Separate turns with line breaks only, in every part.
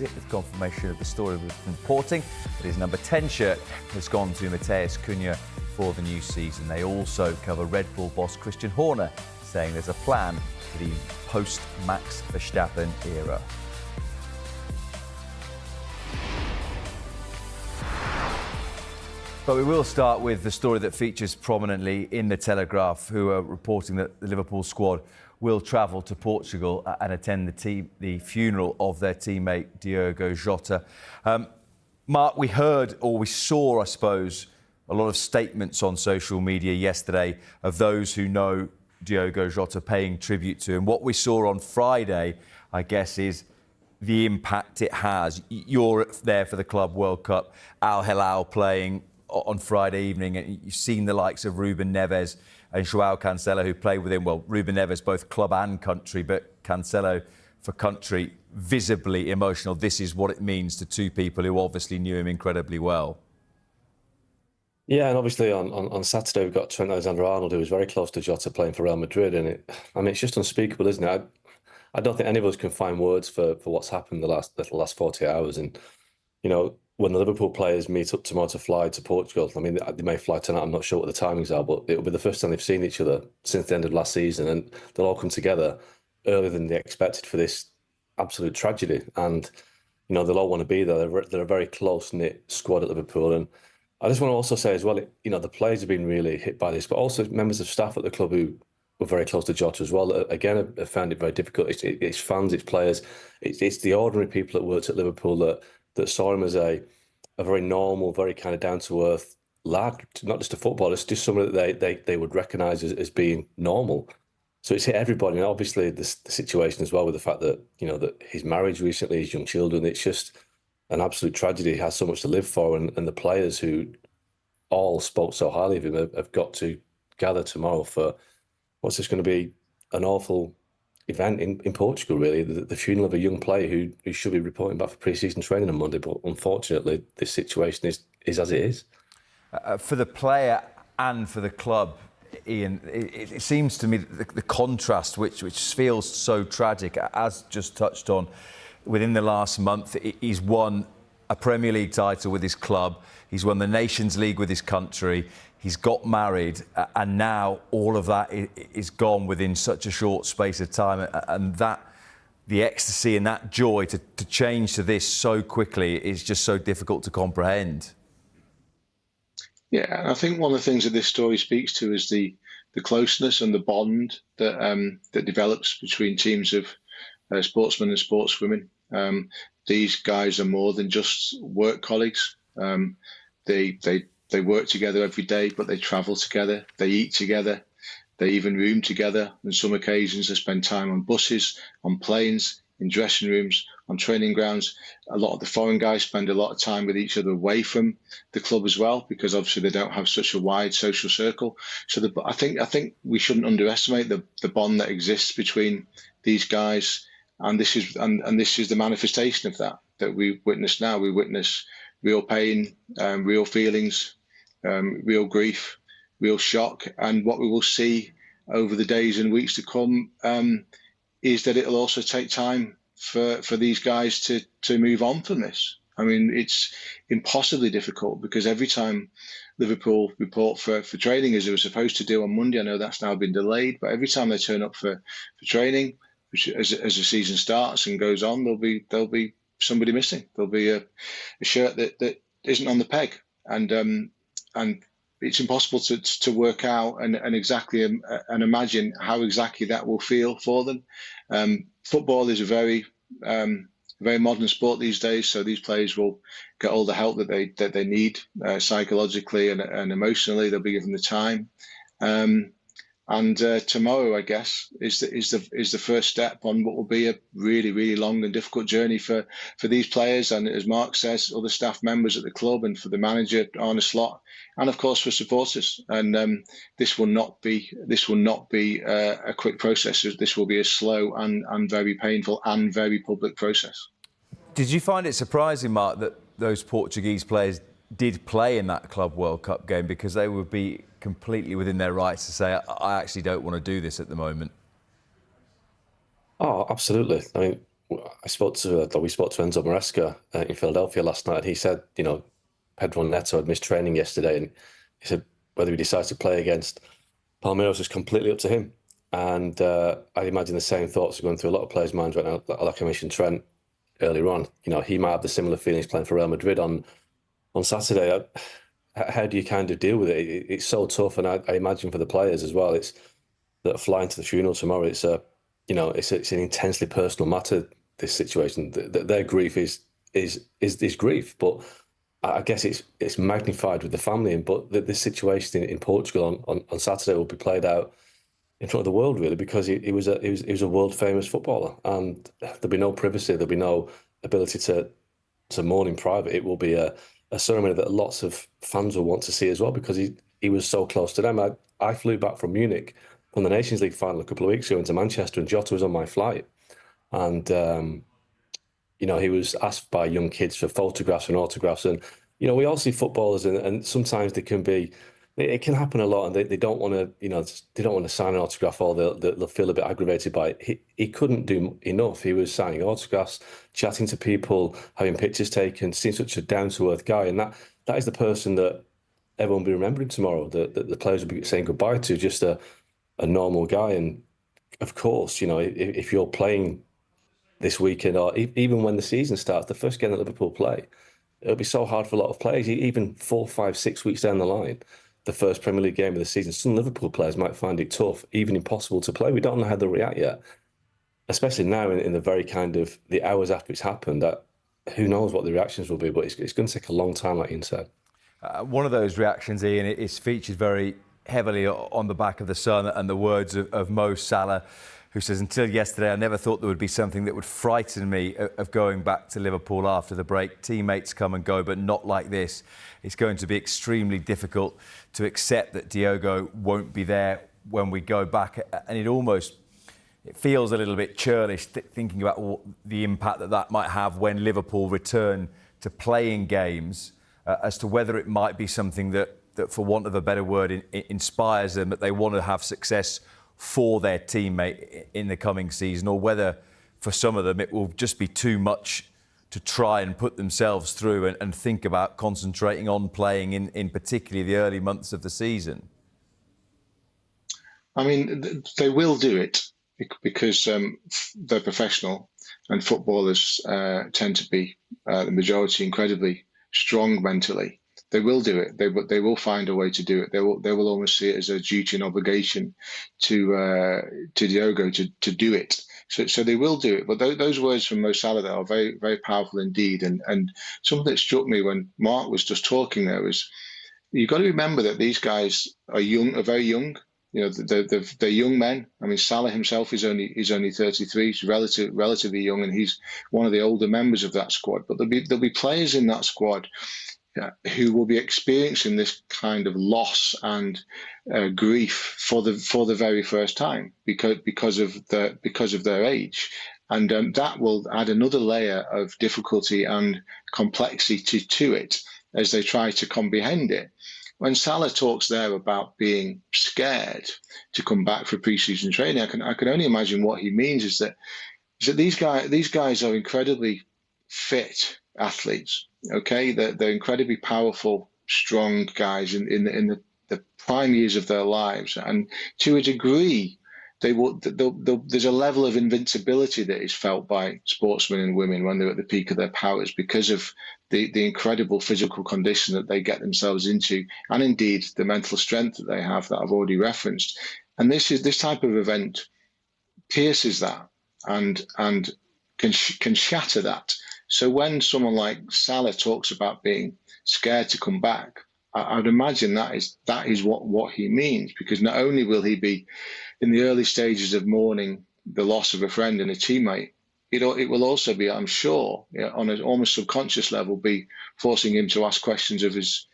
it with confirmation of the story we've been reporting. That his number 10 shirt has gone to Matheus Cunha for the new season. They also cover Red Bull boss Christian Horner, saying there's a plan for the post-Max Verstappen era. But we will start with the story that features prominently in the Telegraph, who are reporting that the Liverpool squad will travel to Portugal and attend the funeral of their teammate Diogo Jota. Mark, we heard, or we saw, I suppose, a lot of statements on social media yesterday of those who know Diogo Jota paying tribute to him. What we saw on Friday, I guess, is the impact it has. You're there for the Club World Cup, Al Hilal playing on Friday evening, and you've seen the likes of Ruben Neves and Joao Cancelo, who played with him. Well, Ruben Neves, both club and country, but Cancelo for country, visibly emotional. This is what it means to two people who obviously knew him incredibly well.
Yeah, and obviously on Saturday we've got Trent Alexander-Arnold, who was very close to Jota playing for Real Madrid, and it's just unspeakable, isn't it? I don't think any of us can find words for what's happened the last 48 hours, and you know, when the Liverpool players meet up tomorrow to fly to Portugal, I mean, they may fly tonight, I'm not sure what the timings are, but it'll be the first time they've seen each other since the end of last season, and they'll all come together earlier than they expected for this absolute tragedy. And, you know, they'll all want to be there. They're a very close-knit squad at Liverpool. And I just want to also say as well, you know, the players have been really hit by this, but also members of staff at the club who were very close to Jota as well, again, have found it very difficult. It's fans, it's players, it's the ordinary people that worked at Liverpool that saw him as a very normal, very kind of down-to-earth lad, not just a footballer, it's just someone that they would recognise as being normal. So it's hit everybody, and obviously the situation as well with the fact that, you know, that his marriage recently, his young children, it's just an absolute tragedy. He has so much to live for, and the players who all spoke so highly of him have got to gather tomorrow for what's just going to be an awful event in Portugal, really, the funeral of a young player who should be reporting back for pre-season training on Monday, but unfortunately this situation is as it is.
For the player and for the club, Ian, it seems to me that the contrast, which feels so tragic, as just touched on, within the last month, he's won a Premier League title with his club, he's won the Nations League with his country, he's got married, and now all of that is gone within such a short space of time, and that the ecstasy and that joy to change to this so quickly is just so difficult to comprehend.
Yeah, and I think one of the things that this story speaks to is the closeness and the bond that develops between teams of sportsmen and sportswomen. These guys are more than just work colleagues. They work together every day, but they travel together, they eat together, they even room together. On some occasions, they spend time on buses, on planes, in dressing rooms, on training grounds. A lot of the foreign guys spend a lot of time with each other away from the club as well, because obviously they don't have such a wide social circle. So I think we shouldn't underestimate the bond that exists between these guys, and this is the manifestation of that we witness now. We witness real pain, real feelings, real grief, real shock, and what we will see over the days and weeks to come is that it'll also take time for these guys to move on from this. I mean, it's impossibly difficult, because every time Liverpool report for training, as they were supposed to do on Monday, I know that's now been delayed, but every time they turn up for training, which as the season starts and goes on, there'll be somebody missing. There'll be a shirt that isn't on the peg, and it's impossible to work out and exactly and imagine how exactly that will feel for them. Football is a very modern sport these days, so these players will get all the help that they need psychologically and emotionally. They'll be given the time. And tomorrow, I guess, is the first step on what will be a really, really long and difficult journey for these players, and as Mark says, other staff members at the club, and for the manager Arne Slot, and of course for supporters. And this will not be a quick process. This will be a slow and very painful and very public process.
Did you find it surprising, Mark, that those Portuguese players did play in that Club World Cup game, because they would be completely within their rights to say, I actually don't want to do this at the moment?
Oh, absolutely. I mean, we spoke to Enzo Maresca in Philadelphia last night. And he said, Pedro Neto had missed training yesterday, and he said whether he decides to play against Palmeiras is completely up to him. And I imagine the same thoughts are going through a lot of players' minds right now. Like I mentioned Trent earlier on, he might have the similar feelings playing for Real Madrid on Saturday. How do you kind of deal with it? It's so tough, and I imagine for the players as well. It's that flying to the funeral tomorrow. It's it's an intensely personal matter. This situation, their grief is grief, but I guess it's magnified with the family. But this situation in Portugal on Saturday will be played out in front of the world, really, because he was a world famous footballer, and there'll be no privacy. There'll be no ability to mourn in private. It will be a ceremony that lots of fans will want to see as well, because he was so close to them. I flew back from Munich from the Nations League final a couple of weeks ago into Manchester, and Jota was on my flight, and he was asked by young kids for photographs and autographs, and we all see footballers, and sometimes it can happen a lot, and they don't want to, they don't want to sign an autograph, or they'll feel a bit aggravated by it. He couldn't do enough. He was signing autographs, chatting to people, having pictures taken, seeing such a down-to-earth guy, and that is the person that everyone will be remembering tomorrow, that the players will be saying goodbye to, just a normal guy. And of course, if you're playing this weekend, or even when the season starts, the first game that Liverpool play, it'll be so hard for a lot of players, even 4, 5, 6 weeks down the line. The first Premier League game of the season, some Liverpool players might find it tough, even impossible to play. We don't know how they'll react yet, especially now in the very kind of the hours after it's happened. That who knows what the reactions will be, but it's going to take a long time, like Ian said.
One of those reactions, Ian, is featured very heavily on the back of the Sun, and the words of Mo Salah, who says, "Until yesterday, I never thought there would be something that would frighten me of going back to Liverpool after the break. Teammates come and go, but not like this. It's going to be extremely difficult to accept that Diogo won't be there when we go back." And it feels a little bit churlish thinking about the impact that might have when Liverpool return to playing games, as to whether it might be something that for want of a better word, inspires them, that they want to have success for their teammate in the coming season, or whether for some of them it will just be too much to try and put themselves through and think about concentrating on playing in particularly the early months of the season.
I mean, they will do it because they're professional, and footballers tend to be, the majority, incredibly strong mentally. They will do it. They will find a way to do it. They will almost see it as a duty and obligation to Diogo to do it. So they will do it. But those words from Mo Salah are very, very powerful indeed. And something that struck me when Mark was just talking there was, you've got to remember that these guys are very young. They're young men. I mean, Salah himself is only 33. He's relatively young, and he's one of the older members of that squad. But there'll be players in that squad who will be experiencing this kind of loss and grief for the very first time because of their age, and that will add another layer of difficulty and complexity to it as they try to comprehend it. When Salah talks there about being scared to come back for pre-season training, I can only imagine what he means is that these guys are incredibly fit athletes. Okay, they're incredibly powerful, strong guys in the prime years of their lives, and to a degree, there's a level of invincibility that is felt by sportsmen and women when they're at the peak of their powers because of the incredible physical condition that they get themselves into, and indeed the mental strength that they have that I've already referenced. And this type of event pierces that and can shatter that. So when someone like Salah talks about being scared to come back, I'd imagine that is what he means, because not only will he be in the early stages of mourning the loss of a friend and a teammate, it will also be, I'm sure, on an almost subconscious level, be forcing him to ask questions of his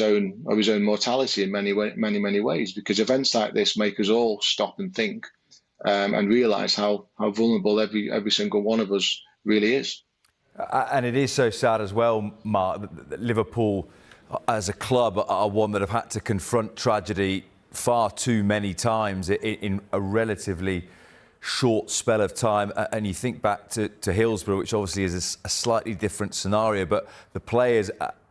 own mortality in many ways, because events like this make us all stop and think and realise how vulnerable every single one of us really is.
And it is so sad as well, Mark, that Liverpool as a club are one that have had to confront tragedy far too many times in a relatively short spell of time. And you think back to Hillsborough, which obviously is a slightly different scenario, but the players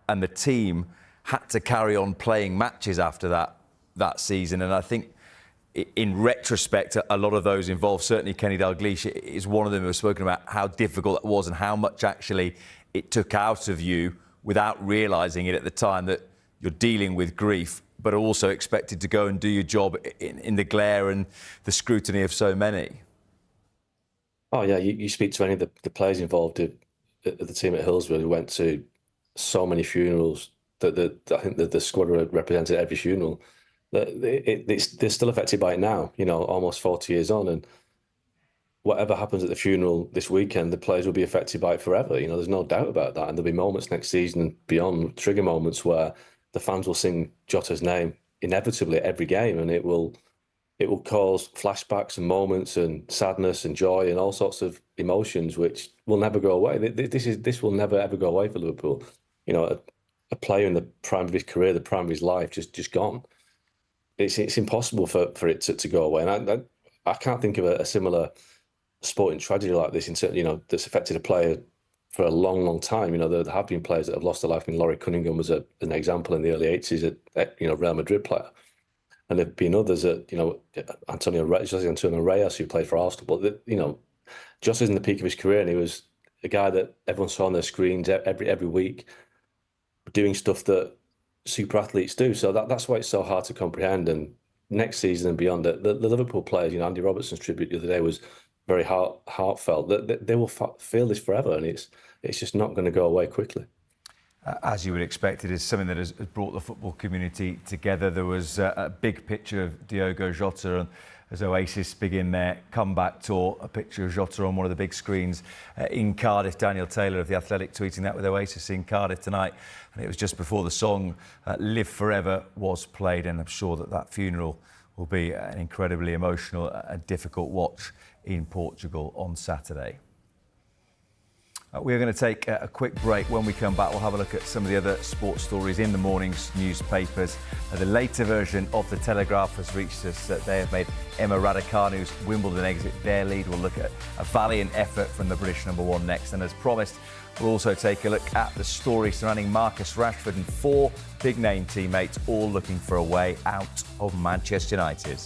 and the team had to carry on playing matches after that season. And I think in retrospect, a lot of those involved, certainly Kenny Dalglish is one of them who have spoken about how difficult it was and how much actually it took out of you without realising it at the time, that you're dealing with grief, but also expected to go and do your job in the glare and the scrutiny of so many.
Oh yeah, you speak to any of the players involved at the team at Hillsborough who went to so many funerals, that I think that the squad represented every funeral. They're still affected by it now, you know, almost 40 years on, and whatever happens at the funeral this weekend, the players will be affected by it forever. You know, there's no doubt about that. And there'll be moments next season and beyond, trigger moments, where the fans will sing Jota's name inevitably at every game, and it will cause flashbacks and moments and sadness and joy and all sorts of emotions which will never go away. This will never ever go away for Liverpool. You know, a player in the prime of his career, the prime of his life, just gone. It's impossible for it to go away. And I can't think of a similar sporting tragedy like this, you know, that's affected a player for a long time. You know, there have been players that have lost their life. I mean, Laurie Cunningham was an example in the early 80s at you know, Real Madrid player. And there have been others that, you know, Jose Antonio Reyes, who played for Arsenal. But, you know, Jota's in the peak of his career, and he was a guy that everyone saw on their screens every week, doing stuff that super athletes do. So that's why it's so hard to comprehend. And next season and beyond, the Liverpool players, you know, Andy Robertson's tribute the other day was very heartfelt. That they will feel this forever, and it's just not going to go away quickly.
As you would expect, it is something that has brought the football community together. There was a big picture of Diogo Jota as Oasis begin their comeback tour, a picture of Jota on one of the big screens in Cardiff. Daniel Taylor of The Athletic tweeting that, with Oasis in Cardiff tonight. And it was just before the song Live Forever was played, and I'm sure that funeral will be an incredibly emotional and difficult watch in Portugal on Saturday. We're going to take a quick break. When we come back, we'll have a look at some of the other sports stories in the morning's newspapers. The later version of The Telegraph has reached us that they have made Emma Raducanu's Wimbledon exit their lead. We'll look at a valiant effort from the British #1 next. And as promised, we'll also take a look at the story surrounding Marcus Rashford and 4 big-name teammates all looking for a way out of Manchester United.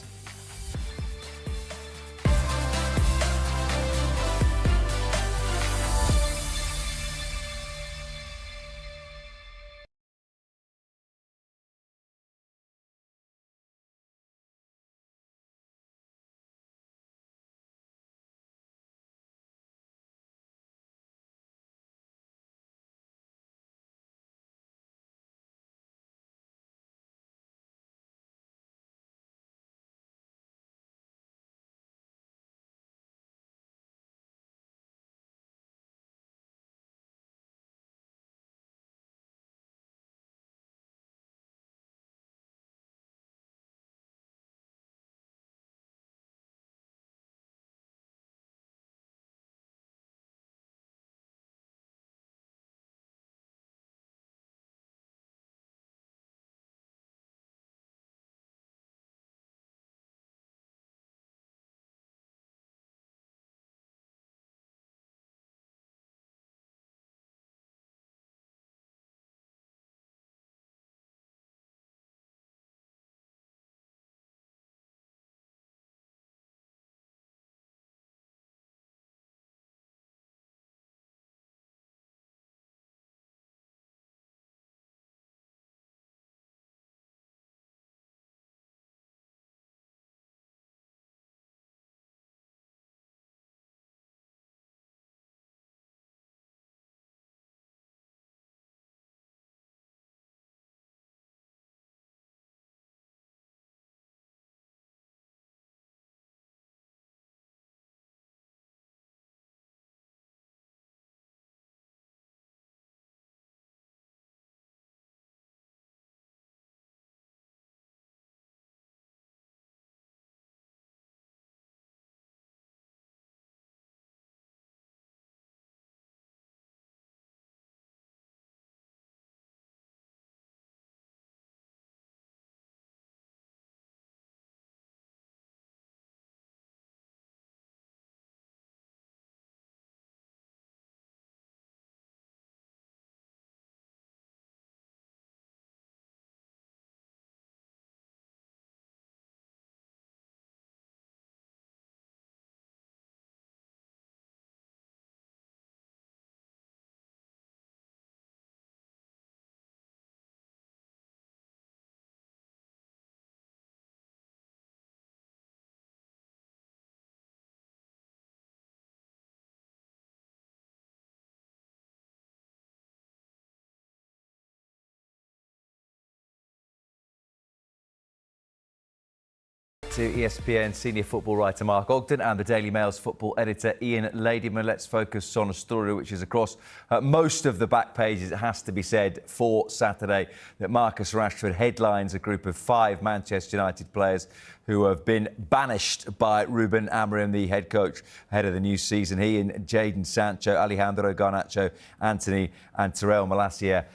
To ESPN senior football writer Mark Ogden and the Daily Mail's football editor Ian Ladyman. Let's focus on a story which is across most of the back pages, it has to be said, for Saturday, that Marcus Rashford headlines a group of 5 Manchester United players who have been banished by Ruben Amorim, the head coach, ahead of the new season. He and Jadon Sancho, Alejandro Garnacho, Anthony and Terrell Malacia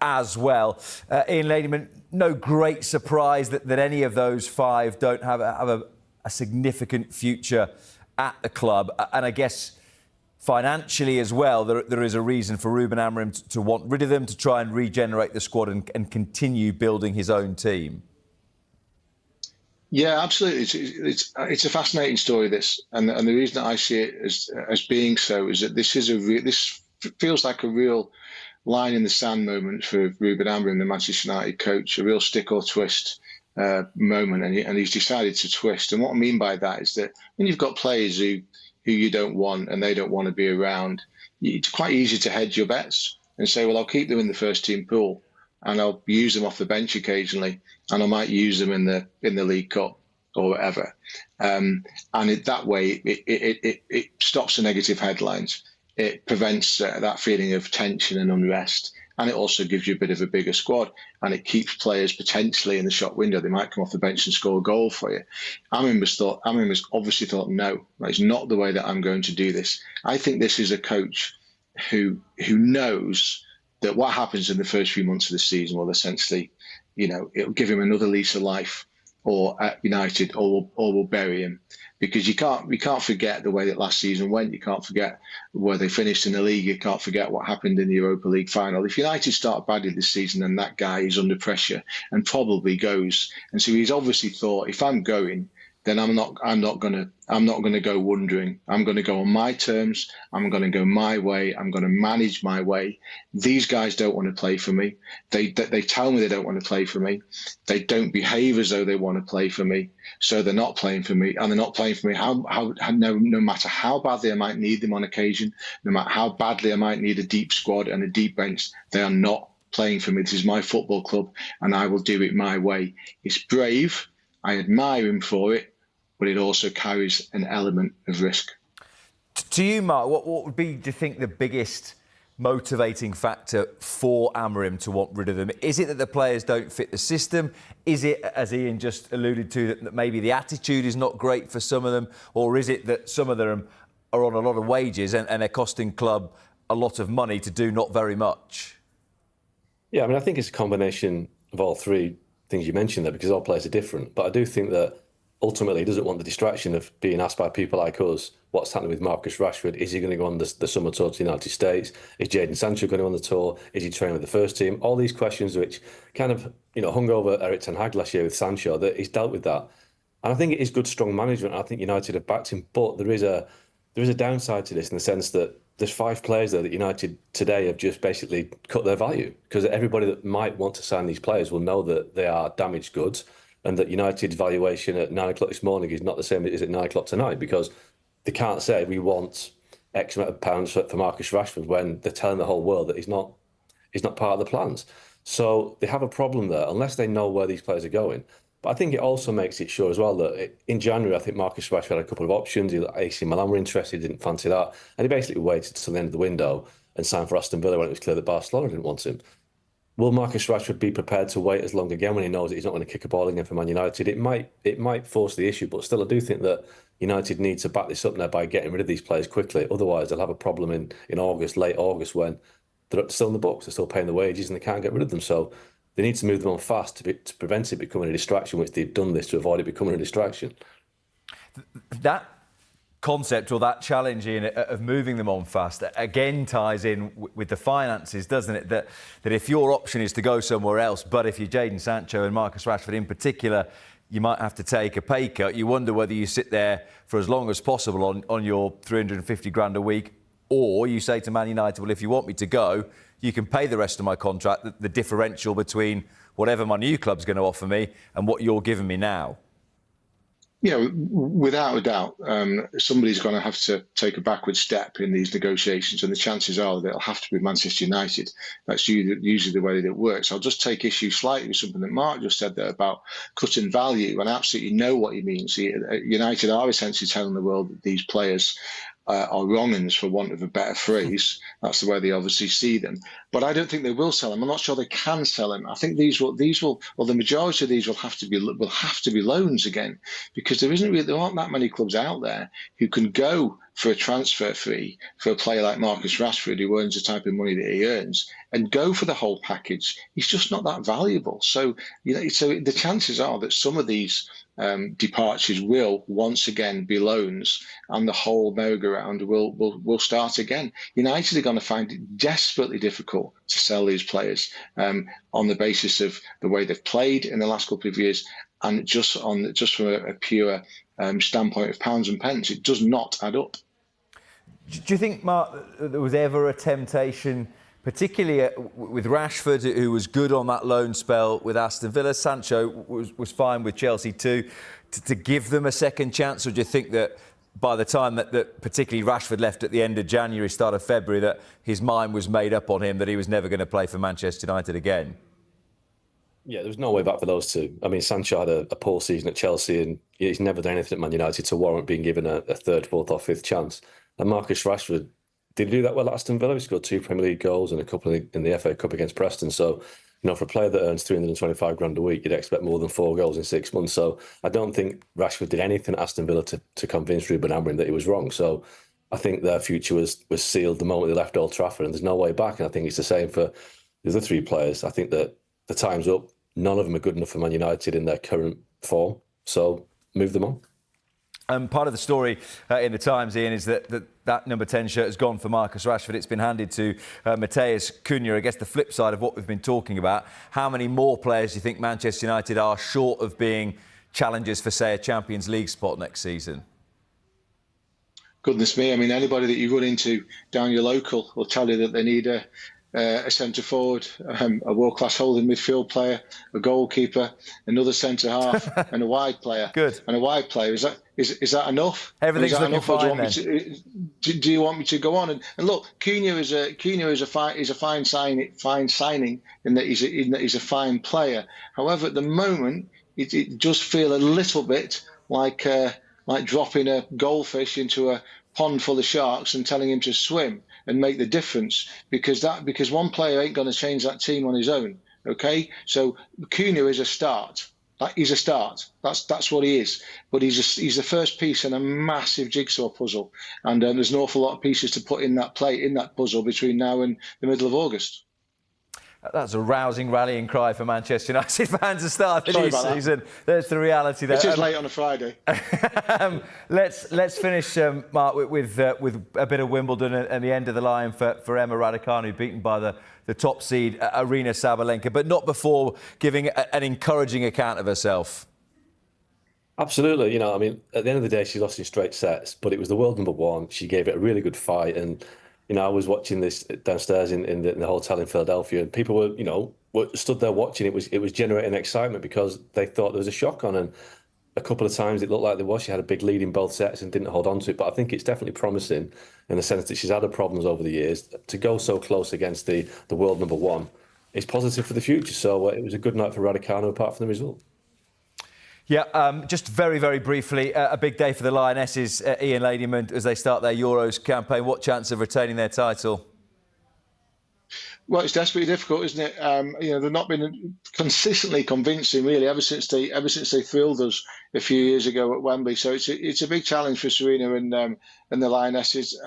as well. Ian Ladyman, no great surprise that any of those 5 don't have a significant future at the club. And I guess financially as well, there is a reason for Ruben Amorim to want rid of them, to try and regenerate the squad and continue building his own team.
Yeah, absolutely. It's a fascinating story, this, and the reason that I see it as being so is that this feels like a real line in the sand moment for Ruben Amorim, the Manchester United coach, a real stick or twist moment, and he's decided to twist. And what I mean by that is that when you've got players who you don't want and they don't want to be around, it's quite easy to hedge your bets and say, well, I'll keep them in the first team pool and I'll use them off the bench occasionally, and I might use them in the League Cup or whatever. And that way, it stops the negative headlines. It prevents that feeling of tension and unrest, and it also gives you a bit of a bigger squad, and it keeps players potentially in the shop window. They might come off the bench and score a goal for you. Amorim has obviously thought, no, that's not the way that I'm going to do this. I think this is a coach who knows that what happens in the first few months of the season will essentially, it'll give him another lease of life, or at United, or will bury him. Because we can't forget the way that last season went. You can't forget where they finished in the league. You can't forget what happened in the Europa League final. If United start badly this season, then that guy is under pressure and probably goes. And so he's obviously thought, if I'm going, then I'm not going to go wondering. I'm going to go on my terms. I'm going to go my way. I'm going to manage my way. These guys don't want to play for me. They tell me they don't want to play for me. They don't behave as though they want to play for me. So they're not playing for me, and they're not playing for me. No matter how badly I might need them on occasion, no matter how badly I might need a deep squad and a deep bench, they are not playing for me. This is my football club, and I will do it my way. It's brave. I admire him for it. But it also carries an element of risk.
To you, Mark, what would be, do you think, the biggest motivating factor for Amorim to want rid of them? Is it that the players don't fit the system? Is it, as Ian just alluded to, that maybe the attitude is not great for some of them? Or is it that some of them are on a lot of wages and they're costing club a lot of money to do not very much?
Yeah, I mean, I think it's a combination of all 3 things you mentioned there, because all players are different. But I do think that ultimately, he doesn't want the distraction of being asked by people like us what's happening with Marcus Rashford. Is he going to go on the summer tour to the United States? Is Jadon Sancho going to go on the tour? Is he training with the first team? All these questions which kind of hung over Erik ten Hag last year with Sancho, that he's dealt with that. And I think it is good, strong management. I think United have backed him. But there is a downside to this, in the sense that there's 5 players there that United today have just basically cut their value, because everybody that might want to sign these players will know that they are damaged goods, and that United's valuation at 9 o'clock this morning is not the same as at 9 o'clock tonight, because they can't say we want X amount of pounds for Marcus Rashford when they're telling the whole world that he's not part of the plans. So they have a problem there, unless they know where these players are going. But I think it also makes it sure as well that in January, I think Marcus Rashford had a couple of options. AC Milan were interested, didn't fancy that. And he basically waited till the end of the window and signed for Aston Villa when it was clear that Barcelona didn't want him. Will Marcus Rashford be prepared to wait as long again when he knows that he's not going to kick a ball again for Man United? It might force the issue, but still, I do think that United need to back this up now by getting rid of these players quickly. Otherwise, they'll have a problem in August, late August, when they're still in the books, they're still paying the wages, and they can't get rid of them. So they need to move them on fast to prevent it becoming a distraction, which they've done this to avoid it becoming a distraction.
That concept, or that challenge, Ian, of moving them on fast again ties in with the finances, doesn't it? That if your option is to go somewhere else, but if you're Jadon Sancho and Marcus Rashford in particular, you might have to take a pay cut. You wonder whether you sit there for as long as possible on your 350 grand a week, or you say to Man United, well, if you want me to go, you can pay the rest of my contract, the differential between whatever my new club's going to offer me and what you're giving me now.
Without a doubt, somebody's going to have to take a backward step in these negotiations, and the chances are that it'll have to be Manchester United. That's usually the way that it works. I'll just take issue slightly with something that Mark just said there about cutting value, and I absolutely know what he means. United are essentially telling the world that these players are wrong-uns, for want of a better phrase. That's the way they obviously see them. But I don't think they will sell them. I'm not sure they can sell them. I think these will, the majority of these will have to be loans again, because there aren't that many clubs out there who can go for a transfer fee for a player like Marcus Rashford, who earns the type of money that he earns, and go for the whole package. He's just not that valuable. So the chances are that some of these departures will once again be loans, and the whole merry-go-round will start again. United are going to find it desperately difficult to sell these players on the basis of the way they've played in the last couple of years, and just from a pure standpoint of pounds and pence, it does not add up.
Do you think, Mark, that there was ever a temptation, particularly with Rashford, who was good on that loan spell with Aston Villa? Sancho was fine with Chelsea too, to give them a second chance? Or do you think that by the time that particularly Rashford left at the end of January, start of February, that his mind was made up on him, that he was never going to play for Manchester United again?
Yeah, there was no way back for those two. I mean, Sancho had a poor season at Chelsea, and he's never done anything at Man United to warrant being given a third, fourth or fifth chance. And Marcus Rashford did do that well at Aston Villa. He scored 2 Premier League goals and a couple in the FA Cup against Preston. So, for a player that earns 325 grand a week, you'd expect more than 4 goals in 6 months. So I don't think Rashford did anything at Aston Villa to convince Ruben Amorim that he was wrong. So I think their future was sealed the moment they left Old Trafford, and there's no way back. And I think it's the same for the other 3 players. I think that the time's up. None of them are good enough for Man United in their current form. So move them on.
Part of the story in the Times, Ian, is that number 10 shirt has gone for Marcus Rashford. It's been handed to Matheus Cunha. I guess the flip side of what we've been talking about, how many more players do you think Manchester United are short of being challengers for, say, a Champions League spot next season?
Goodness me, I mean, anybody that you run into down your local will tell you that they need a centre forward, a world-class holding midfield player, a goalkeeper, another centre half, and a wide player.
Good.
And a wide player. Is that enough?
Everything's looking fine then.
Do you want me to go on? And look, Cunha is a fine signing in that he's a fine player. However, at the moment, it does feel a little bit like dropping a goldfish into a pond full of sharks and telling him to swim and make the difference, because one player ain't going to change that team on his own. Okay, so Cunha is a start. He's a start. That's what he is. But he's the first piece in a massive jigsaw puzzle, and there's an awful lot of pieces to put in that puzzle between now and the middle of August.
That's a rousing rallying cry for Manchester United fans to start the new season. There's the reality there.
It is late on a Friday.
Let's finish, Mark, with a bit of Wimbledon and the end of the line for Emma Raducanu, beaten by the top seed Arina Sabalenka, but not before giving an encouraging account of herself.
Absolutely. I mean, at the end of the day, she lost in straight sets, but it was the world number 1. She gave it a really good fight, and I was watching this downstairs in the hotel in Philadelphia, and people were stood there watching. It was generating excitement because they thought there was a shock on, and a couple of times it looked like there was. She had a big lead in both sets and didn't hold on to it. But I think it's definitely promising in the sense that she's had her problems over the years. To go so close against the world number 1 is positive for the future. So it was a good night for Raducanu, apart from the result.
Yeah, just very, very briefly, a big day for the Lionesses, Ian Ladyman, as they start their Euros campaign. What chance of retaining their title?
Well, it's desperately difficult, isn't it? They've not been consistently convincing, really, ever since they thrilled us a few years ago at Wembley. So it's a big challenge for Serena and the Lionesses.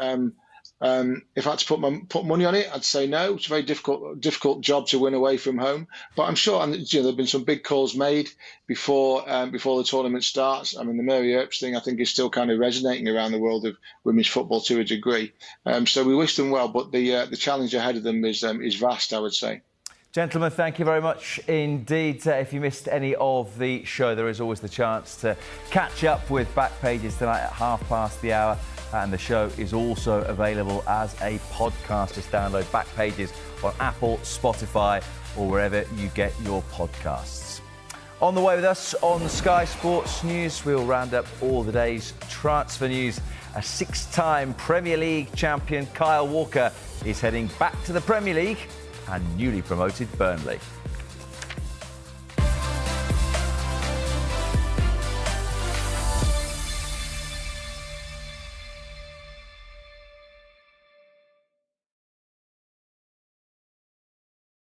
If I had to put money on it, I'd say no. It's a very difficult job to win away from home. But I'm sure, and there've been some big calls made before the tournament starts. I mean, the Mary Earps thing, I think, is still kind of resonating around the world of women's football to a degree. So we wish them well, but the challenge ahead of them is vast, I would say.
Gentlemen, thank you very much indeed. If you missed any of the show, there is always the chance to catch up with Back Pages tonight at hour. And the show is also available as a podcast. Just download Back Pages on Apple, Spotify, or wherever you get your podcasts. On the way with us on Sky Sports News, we'll round up all the day's transfer news. A 6-time Premier League champion, Kyle Walker, is heading back to the Premier League and newly promoted Burnley.